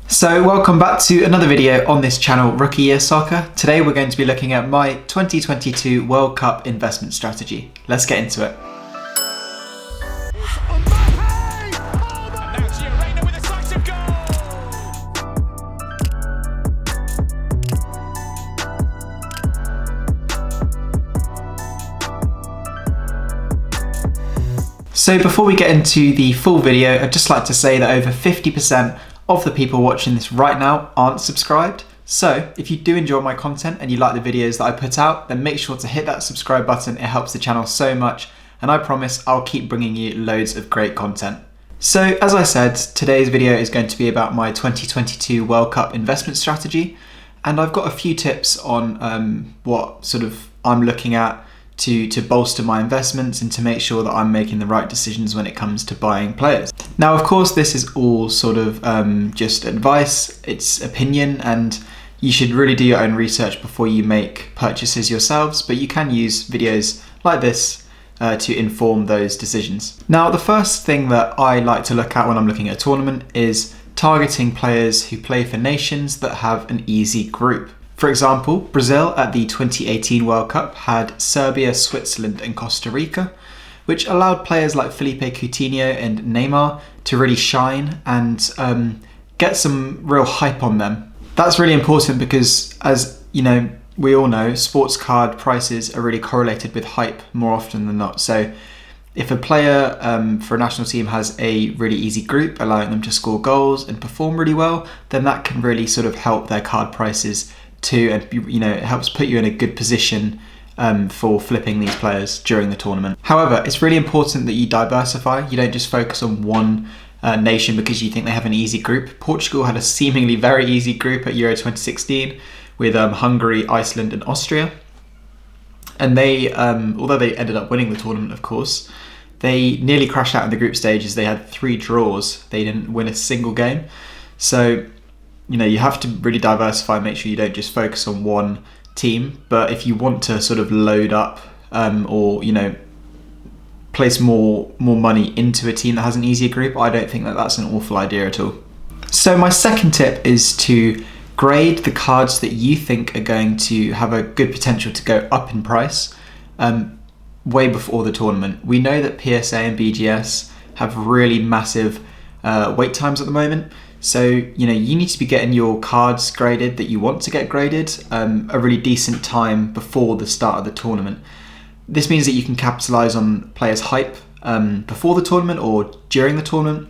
So welcome back to another video on this channel, Rookie Year Soccer. Today we're going to be looking at my 2022 World Cup investment strategy. Let's get into it. So before we get into the full video, I'd just like to say that over 50% of the people watching this right now aren't subscribed. So if you do enjoy my content and you like the videos that I put out, then make sure to hit that subscribe button. It helps the channel so much, and I promise I'll keep bringing you loads of great content. So as I said, today's video is going to be about my 2022 World Cup investment strategy, and I've got a few tips on what sort of I'm looking at to bolster my investments and to make sure that I'm making the right decisions when it comes to buying players. Now, of course, this is all sort of just advice, it's opinion, and you should really do your own research before you make purchases yourselves, but you can use videos like this to inform those decisions. Now, the first thing that I like to look at when I'm looking at a tournament is targeting players who play for nations that have an easy group. For example, Brazil at the 2018 World Cup had Serbia, Switzerland and Costa Rica, which allowed players like Felipe Coutinho and Neymar to really shine and get some real hype on them. That's really important because, as you know, we all know, sports card prices are really correlated with hype more often than not. So if a player for a national team has a really easy group, allowing them to score goals and perform really well, then that can really sort of help their card prices too, and it helps put you in a good position for flipping these players during the tournament. However, it's really important that you diversify. You don't just focus on one nation because you think they have an easy group. Portugal had a seemingly very easy group at Euro 2016 with Hungary, Iceland and Austria. And they, although they ended up winning the tournament, of course, they nearly crashed out in the group stages. They had 3 draws. They didn't win a single game. So you have to really diversify, make sure you don't just focus on one team. But if you want to sort of load up or place more money into a team that has an easier group, I don't think that that's an awful idea at all. So my second tip is to grade the cards that you think are going to have a good potential to go up in price way before the tournament. We know that PSA and BGS have really massive wait times at the moment. So, you need to be getting your cards graded that you want to get graded a really decent time before the start of the tournament. This means that you can capitalize on players' hype before the tournament or during the tournament.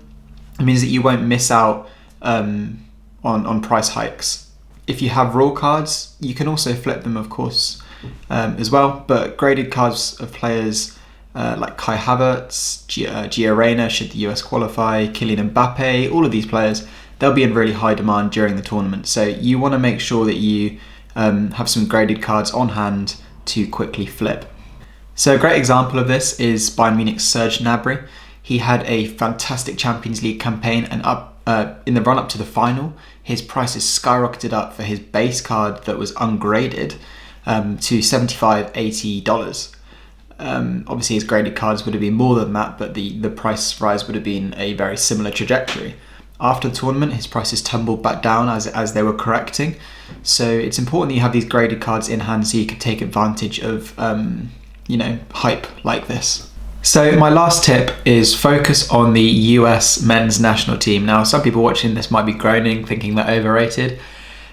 It means that you won't miss out on price hikes. If you have raw cards, you can also flip them, of course, as well. But graded cards of players like Kai Havertz, Gio Reyna, should the US qualify, Kylian Mbappe, all of these players, they'll be in really high demand during the tournament. So you want to make sure that you have some graded cards on hand to quickly flip. So a great example of this is Bayern Munich's Serge Gnabry. He had a fantastic Champions League campaign, and in the run-up to the final, his prices skyrocketed up for his base card that was ungraded to $75, $80. Obviously his graded cards would have been more than that, but the price rise would have been a very similar trajectory. After the tournament, his prices tumbled back down as they were correcting. So it's important that you have these graded cards in hand so you can take advantage of hype like this. So my last tip is focus on the US men's national team. Now, some people watching this might be groaning, thinking they're overrated,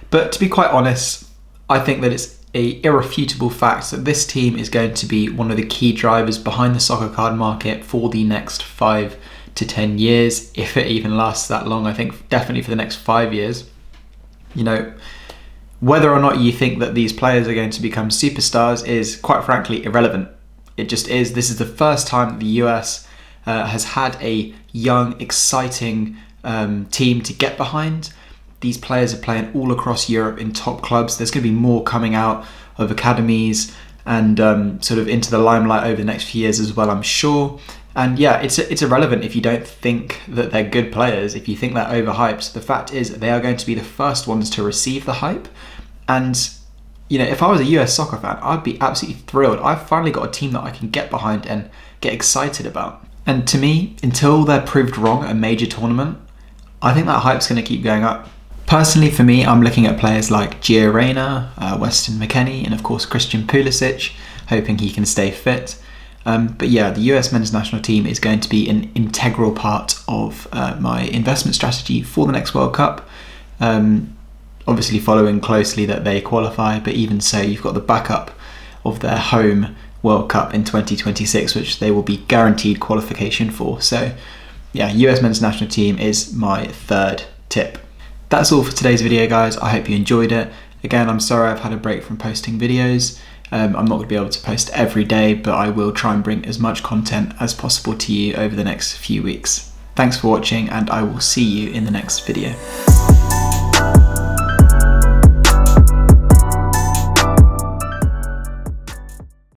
but to be quite honest, I think that it's an irrefutable fact that this team is going to be one of the key drivers behind the soccer card market for the next 5 to 10 years, if it even lasts that long. I think definitely for the next 5 years. Whether or not you think that these players are going to become superstars is, quite frankly, irrelevant. It just is. This is the first time that the US has had a young, exciting team to get behind. These players are playing all across Europe in top clubs. There's going to be more coming out of academies and sort of into the limelight over the next few years as well, I'm sure. And yeah, it's irrelevant if you don't think that they're good players, if you think they're overhyped. The fact is they are going to be the first ones to receive the hype. And if I was a US soccer fan, I'd be absolutely thrilled. I've finally got a team that I can get behind and get excited about. And to me, until they're proved wrong at a major tournament, I think that hype's going to keep going up. Personally, for me, I'm looking at players like Gio Reyna, Weston McKennie, and of course Christian Pulisic, hoping he can stay fit. But yeah, the US men's national team is going to be an integral part of my investment strategy for the next World Cup. Obviously following closely that they qualify, but even so, you've got the backup of their home World Cup in 2026, which they will be guaranteed qualification for. So yeah, US men's national team is my third tip. That's all for today's video, guys. I hope you enjoyed it. Again, I'm sorry I've had a break from posting videos. I'm not going to be able to post every day, but I will try and bring as much content as possible to you over the next few weeks. Thanks for watching, and I will see you in the next video.